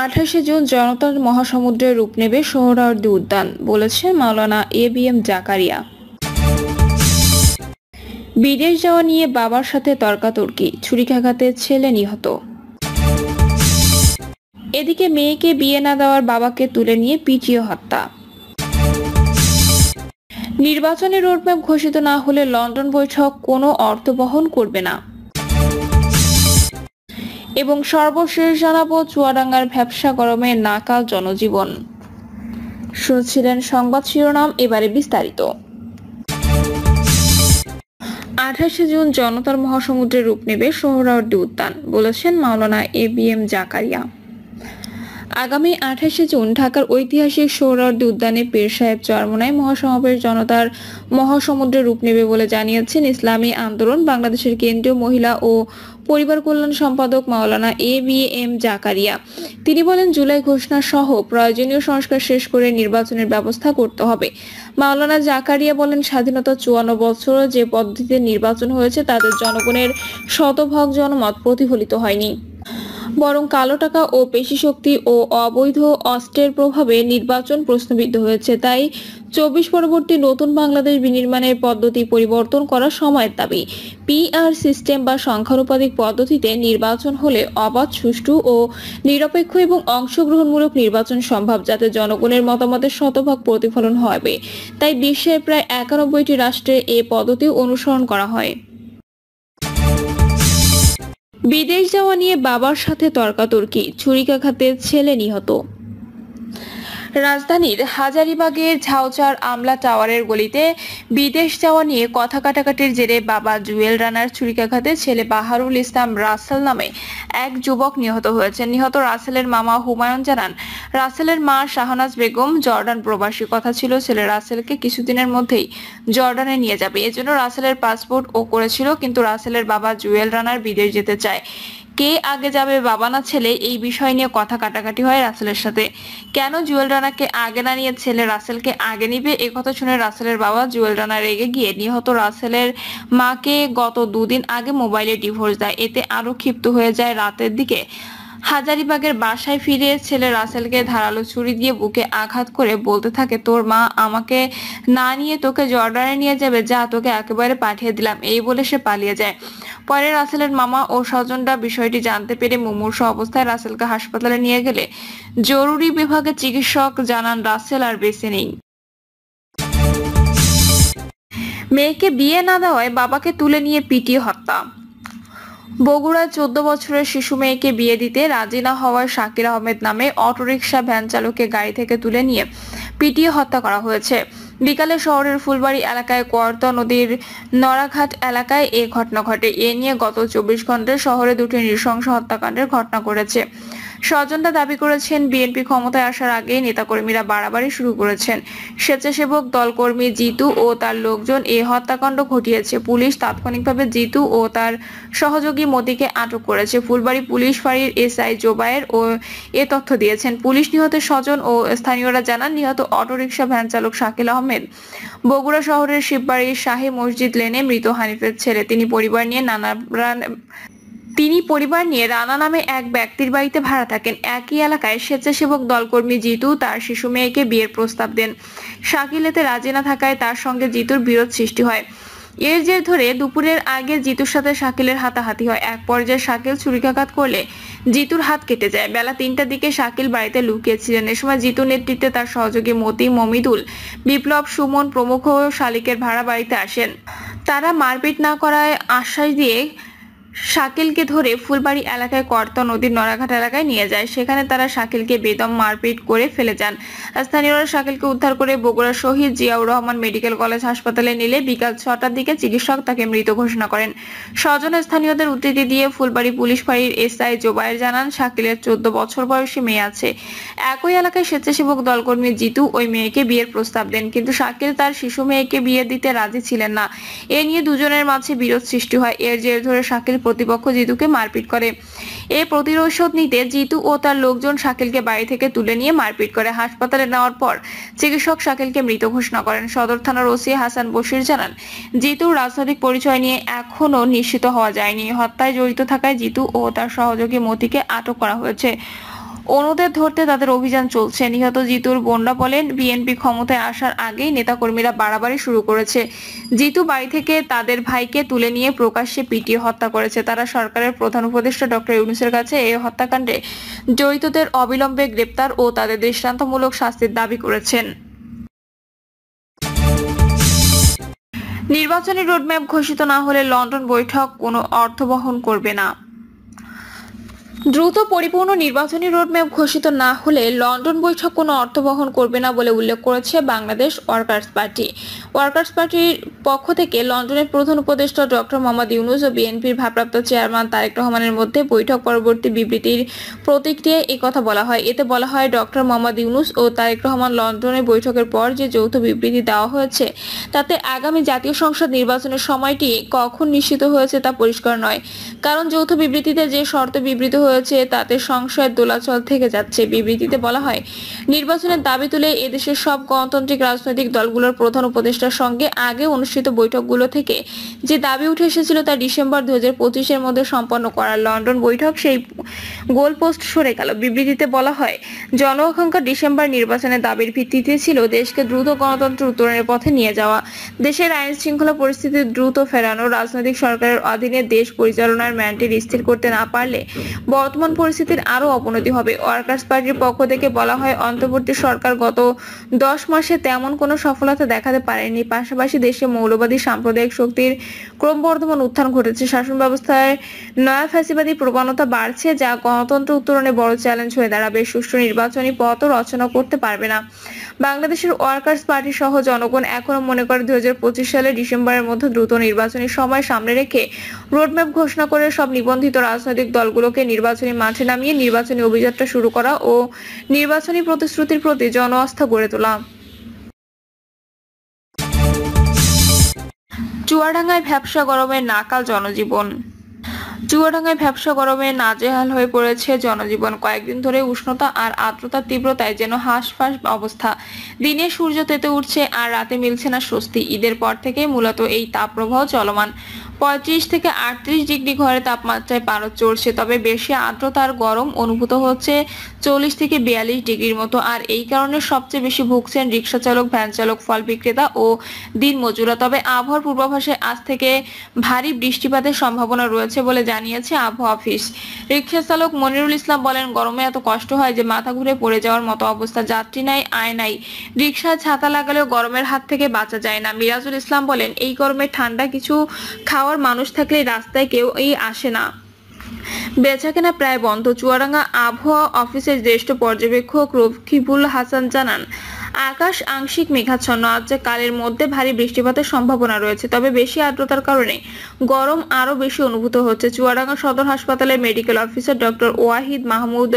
28শে June জনতার মহাসমুদ্রে রূপ নেবে সোহরাওয়ার্দী উদ্যান, বলেছেন মাওলানা এবিএম জাকারিয়া। বিদেশ যাওয়া নিয়ে বাবার সাথে তর্কাতর্কি, ছুরিকাঘাতে ছেলে নিহত। এদিকে মেয়েকে বিয়ে না দেওয়ার বাবাকে তুলে নিয়ে পিটিয়ে হত্যা। নির্বাচনের রোডম্যাপ ঘোষিত না হলে লন্ডন বৈঠক কোনো অর্থ বহন করবে না। এবং সর্বশেষ জানাবো চুয়াডাঙ্গার ভ্যাপসা গরমে নাকাল জনজীবন। শুনছিলেন সংবাদ শিরোনাম, এবারে বিস্তারিত। 28শে জুন জনতার মহাসমুদ্রে রূপ নেবে সোহরাওয়ার্দী উদ্যান, বলেছেন মাওলানা এবিএম জাকারিয়া। আগামী 28শে জুন ঢাকার ঐতিহাসিক সোহরাওয়ার্দী উদ্যানে পীর সাহেব চরমোনাই মহাসমাবেশ জনতার মহাসমুদ্রে রূপ নেবে বলে জানিয়েছেন ইসলামী আন্দোলন বাংলাদেশের কেন্দ্রীয় মহিলা ও পরিবার কল্যাণ সম্পাদক মাওলানা এবিএম জাকারিয়া। তিনি বলেন, জুলাই ঘোষণা সহ প্রয়োজনীয় সংস্কার শেষ করে নির্বাচনের ব্যবস্থা করতে হবে। মাওলানা জাকারিয়া বলেন, স্বাধীনতা 54 বছর যে পদ্ধতিতে নির্বাচন হয়েছে তাদের জনগণের শতভাগ জনমত প্রতিফলিত হয়নি, বরং কালো টাকা ও পেশি শক্তি ও অবৈধ অস্ত্রের প্রভাবে নির্বাচন প্রশ্নবিদ্ধ হয়েছে। তাই 24 পরবর্তী নতুন বাংলাদেশ বিনির্মাণের পদ্ধতি পরিবর্তন করা সময়ের দাবি। পিআর সিস্টেম বা সংখ্যানুপাতিক পদ্ধতিতে নির্বাচন হলে অবাধ, সুষ্ঠু ও নিরপেক্ষ এবং অংশগ্রহণমূলক নির্বাচন সম্ভব, যাতে জনগণের মতামতের শতভাগ প্রতিফলন হবে। তাই বিশ্বের প্রায় 91টি রাষ্ট্রে এ পদ্ধতি অনুসরণ করা হয়। বিদেশ যাওয়া নিয়ে বাবার সাথে তর্কাতর্কি, ছুরিকাঘাতে ছেলে নিহত। রাজধানীর হাজারীবাগের ঝাউচার আমলা টাওয়ারের গলিতে বিদেশ যাওয়া নিয়ে কথা কাটাকাটির জেরে বাবা জুয়েল রানার ছুরিকাঘাতে ছেলে বাহারুল ইসলাম রাসেল নামে এক যুবক নিহত হয়েছেন। নিহত রাসেলের মামা হুমায়ুন জানান, রাসেলের মা শাহনাজ বেগম জর্ডান প্রবাসী। কথা ছিল ছেলে রাসেলকে কিছুদিনের মধ্যেই জর্ডানে নিয়ে যাবে, এজন্য রাসেলের পাসপোর্ট ও করেছিল, কিন্তু রাসেলের বাবা জুয়েল রানার বিদেশ যেতে চায়। কে আগে যাবে, বাবা না ছেলে, এই বিষয় নিয়ে কথা কাটাকাটি হয় রাসেলের সাথে। কেন জুয়েল রানাকে আগে না নিয়ে ছেলে রাসেলকে আগে নিবে, একথা শুনে রাসেলের বাবা জুয়েল রানা রেগে গিয়ে নিহত রাসেলের মাকে গত 2 দিন আগে মোবাইলে ডিভোর্স দেয়। এতে আরো ক্ষিপ্ত হয়ে যায়। রাতের দিকে হাজারীবাগের বাসায় ফিরে ছেলে রাসেলকে ধারালো ছুরি দিয়ে বুকে আঘাত করে বলতে থাকে, তোর মা আমাকে না নিয়ে তোকে জর্ডানে নিয়ে যাবে, যা তোকে একেবারে পাঠিয়ে দিলাম, এই বলে সে পালিয়ে যায়। পরে রাসেলের মামা ও স্বজনরা বিষয়টি জানতে পেরে মুমূর্ষু অবস্থায় রাসেলকে হাসপাতালে নিয়ে গেলে জরুরি বিভাগের চিকিৎসক জানান রাসেল আর বেঁচে নেই। মেয়েকে বিয়ে না দেওয়ায় বাবাকে তুলে নিয়ে পিটিয়ে হত্যা। বগুড়ায় 14 বছরের শিশু মেয়েকে বিয়ে দিতে রাজি না হওয়ায় শাকির আহমেদ নামে অটোরিকশা ভ্যান চালককে গাড়ি থেকে তুলে নিয়ে পিটিয়ে হত্যা করা হয়েছে। বিকালে শহরের ফুলবাড়ি এলাকায় কোয়ার্তা নদীর নড়াঘাট এলাকায় এ ঘটনা ঘটে। এ নিয়ে গত 24 ঘন্টায় শহরে 2টি নৃশংস হত্যাকাণ্ডের ঘটনা ঘটেছে। স্বজনরা দাবি করেছেন, বিএনপি ক্ষমতায় আসার আগেই নেতাকর্মীরা বাড়াবাড়ি শুরু করেছেন। স্বেচ্ছাসেবক দলকর্মী জিতু ও তার লোকজন এই হত্যাকাণ্ড ঘটিয়েছে। পুলিশ তাৎক্ষণিকভাবে জিতু ও তার সহযোগী মতিকে আটক করেছে। ফুলবাড়ি পুলিশ ফাঁড়ির এসআই জোবায়ের ও এ তথ্য দিয়েছেন। পুলিশ নিহতের স্বজন ও স্থানীয়রা জানান, নিহত অটোরিকশা ভ্যান চালক শাকিল আহমেদ বগুড়া শহরের শিববাড়ির শাহী মসজিদ লেনে মৃত হানিফের ছেলে। তিনি পরিবার নিয়ে রানা নামে এক ব্যক্তির বাড়িতে ভাড়া থাকেন। একই এলাকায় স্বেচ্ছাসেবক দলকর্মী জিতু তার শিশু মেয়েকে বিয়ের প্রস্তাব দেন। শাকিল এতে রাজি না থাকায় তার সঙ্গে জিতুর বিরোধ সৃষ্টি হয়। এর জের ধরে দুপুরের আগে জিতুর সাথে শাকিলের হাতাহাতি হয়। এক পর্যায়ে শাকিল ছুরিকাঘাত করলে জিতুর হাত কেটে যায়। বেলা 3টার দিকে শাকিল বাড়িতে লুকিয়েছিলেন। এ সময় জিতুর নেতৃত্বে তার সহযোগী মতি, মমিদুল, বিপ্লব, সুমন প্রমুখ শালিকের ভাড়া বাড়িতে আসেন। তারা মারপিট না করায় আশ্বাস দিয়ে শাকিলকে ধরে ফুলবাড়ি এলাকায় কর্তা নদীর নড়াঘাট এলাকায় নিয়ে যায়। সেখানে তারা শাকিলকে বেদম মারপিট করে ফেলে যান। স্থানীয়রা শাকিলকে উদ্ধার করে বগুড়া শহীদ জিয়াউর রহমান মেডিকেল কলেজ হাসপাতালে নিলে বিকাল 6টার দিকে চিকিৎসক তাকে মৃত ঘোষণা করেন। স্বজন স্থানীয়দের উদ্ধৃতি দিয়ে ফুলবাড়ি পুলিশ ফাঁড়ির এসআই জোবায়ের জানান, শাকিলের 14 বছর বয়সী মেয়ে আছে। একই এলাকায় স্বেচ্ছাসেবক দলকর্মী জিতু ওই মেয়েকে বিয়ের প্রস্তাব দেন, কিন্তু শাকিল তার শিশু মেয়েকে বিয়ে দিতে রাজি ছিলেন না। এ নিয়ে দুজনের মাঝে বিরোধ সৃষ্টি হয়। এর জের ধরে শাকিল প্রতিপক্ষ জিতুকে মারপিট করে। এই প্রতিশোধ নিতে জিতু ও তার লোকজন শাকিলকে বাড়ি থেকে তুলে নিয়ে মারপিট করে। হাসপাতালে নেওয়ার পর চিকিৎসক শাকিলকে মৃত ঘোষণা করেন। সদর থানার ওসি হাসান বশির জানান, জিতুর রাজনৈতিক পরিচয় নিয়ে এখনো নিশ্চিত হওয়া যায়নি। হত্যায় জড়িত থাকায় জিতু ও তার সহযোগী মতিকে আটক করা হয়েছে। অনুদের ধরতে তাদের অভিযান চলছে। নিহত জিতুর বোনরা বলেন, বিএনপি ক্ষমতায় আসার আগেই নেতাকর্মীরা বাড়াবাড়ি শুরু করেছে। জিতু বাড়ি থেকে তাদের ভাইকে তুলে নিয়ে প্রকাশ্যে পিটিয়ে হত্যা করেছে। তারা সরকারের প্রধান উপদেষ্টা ডক্টর ইউনূসের কাছে এই হত্যাকাণ্ডে জড়িতদের অবিলম্বে গ্রেপ্তার ও তাদের দৃষ্টান্তমূলক শাস্তির দাবি করেছেন। নির্বাচনী রোডম্যাপ ঘোষিত না হলে লন্ডন বৈঠক কোনো অর্থ বহন করবে না। দ্রুত পরিপূর্ণ নির্বাচনী রোডম্যাপ ঘোষিত না হলে লন্ডন বৈঠক কোনো অর্থ বহন করবে না বলে উল্লেখ করেছে বাংলাদেশ ওয়ার্কার্স পার্টি। ওয়ার্কার্স পার্টির পক্ষ থেকে লন্ডনের প্রধান উপদেষ্টা ডক্টর মোহাম্মদ ইউনূস ও বিএনপির ভারপ্রাপ্ত চেয়ারম্যান তারেক রহমানের মধ্যে বৈঠক পরবর্তী বিবৃতির প্রতিক্রিয়ায় কথা বলা হয়। এতে বলা হয়, ডক্টর মোহাম্মদ ইউনূস ও তারেক রহমান লন্ডনে বৈঠকের পর যে যৌথ বিবৃতি দেওয়া হয়েছে তাতে আগামী জাতীয় সংসদ নির্বাচনের সময়টি কখন নিশ্চিত হয়েছে তা পরিষ্কার নয়। কারণ যৌথ বিবৃতিতে যে শর্ত বিবৃত হয়েছে তাতে সংশয়ের দোলাচল থেকে যাচ্ছে। বিবৃতিতে বলা হয়, নির্বাচনের দাবি তুলে এদেশের সব গণতান্ত্রিক রাজনৈতিক দলগুলোর প্রধান উপদেষ্টার সঙ্গে আগে অনুষ্ঠিত বৈঠকগুলো থেকে যে দাবি উঠে এসেছিল তা ডিসেম্বর 2025-এর মধ্যে সম্পন্ন করার লন্ডন বৈঠক সেই গোলপোস্ট সরে গেল। বিবৃতিতে বলা হয়, জন আকাঙ্ক্ষা ডিসেম্বর নির্বাচনের দাবির ভিত্তিতে ছিল দেশকে দ্রুত গণতন্ত্র উত্তরণের পথে নিয়ে যাওয়া, দেশের আইন শৃঙ্খলা পরিস্থিতি দ্রুত ফেরানো, রাজনৈতিক সরকারের অধীনে দেশ পরিচালনার ম্যান্ডেট স্থির করতে না পারলে বর্তমান পরিস্থিতির আরো অবনতি হবে। ওয়ার্কার্স পার্টির পক্ষ থেকে বলা হয়, অন্তর্বর্তী সরকার গত 10 মাসে তেমন কোনো সফলতা দেখাতে পারেনি। পাশাপাশি দেশে মৌলবাদী সাম্প্রদায়িক শক্তির ক্রমবর্ধমান উত্থান ঘটেছে। শাসন ব্যবস্থায় নয়া ফ্যাসিবাদী প্রবণতা বাড়ছে, যা গণতন্ত্র উত্তরণে বড় চ্যালেঞ্জ হয়ে দাঁড়াবে। সুষ্ঠু নির্বাচনী পথও রচনা করতে পারবে না। বাংলাদেশের ওয়ার্কার্স পার্টি সহ জনগণ এখনো মনে করে 2025 সালের ডিসেম্বরের মধ্যে দ্রুত নির্বাচনী সময় সামনে রেখে রোডম্যাপ ঘোষণা করে সব নিবন্ধিত রাজনৈতিক দলগুলোকে নির্বাচনী মাঠে নামিয়ে নির্বাচনী অভিযাত্রা শুরু করা ও নির্বাচনী প্রতিশ্রুতির প্রতি জন আস্থা গড়ে তোলা। চুয়াডাঙ্গায় ভ্যাপসা গরমে নাকাল জনজীবন। চুয়াডাঙ্গায় ভ্যাপসা গরমে নাজেহাল হয়ে পড়েছে জনজীবন। কয়েকদিন ধরে উষ্ণতা আর আর্দ্রতার তীব্রতায় যেন হাঁসফাঁস অবস্থা। দিনে সূর্য তেতে উঠছে আর রাতে মিলছে না স্বস্তি। ঈদের পর থেকে মূলত এই তাপপ্রবাহ চলমান। 35 থেকে 38 ডিগ্রি ঘরে তাপমাত্রায় পারদ চড়ছে। তবে বেশি আর্দ্রতা আর গরম অনুভূত হচ্ছে 40 থেকে 42 ডিগ্রির মতো। আর এই কারণে সবচেয়ে বেশি ভুগছেন রিক্সা চালক, ভ্যান চালক, ফল বিক্রেতা ও দিন মজুরা। তবে আবহাওয়ার পূর্বাভাসে আজ থেকে ভারী বৃষ্টিপাতের সম্ভাবনা রয়েছে বলে জানিয়েছে আবহাওয়া অফিস। রিক্সা চালক মনিরুল ইসলাম বলেন, গরমে এত কষ্ট হয় যে মাথা ঘুরে পড়ে যাওয়ার মতো অবস্থা। যাত্রী নাই, আয় নাই, রিক্সায় ছাতা লাগালেও গরমের হাত থেকে বাঁচা যায় না। মিরাজুল ইসলাম বলেন, এই গরমে ঠান্ডা কিছু খাওয়ার মানুষ থাকলে রাস্তায় কেউ আসে না। বেচাকেনা প্রায় বন্ধ। চুয়াডাঙ্গা আবহাওয়া অফিসের জ্যেষ্ঠ পর্যবেক্ষক রকিবুল হাসান জানান, আকাশ আংশিক মেঘাচ্ছন্ন। আজ কালের মধ্যে ভারী বৃষ্টিপাতের সম্ভাবনা রয়েছে। তবে বেশি আর্দ্রতার কারণে গরম আরো বেশি অনুভূত হচ্ছে। চুয়াডাঙ্গা সদর হাসপাতালের medical officer doctor Wahid Mahmud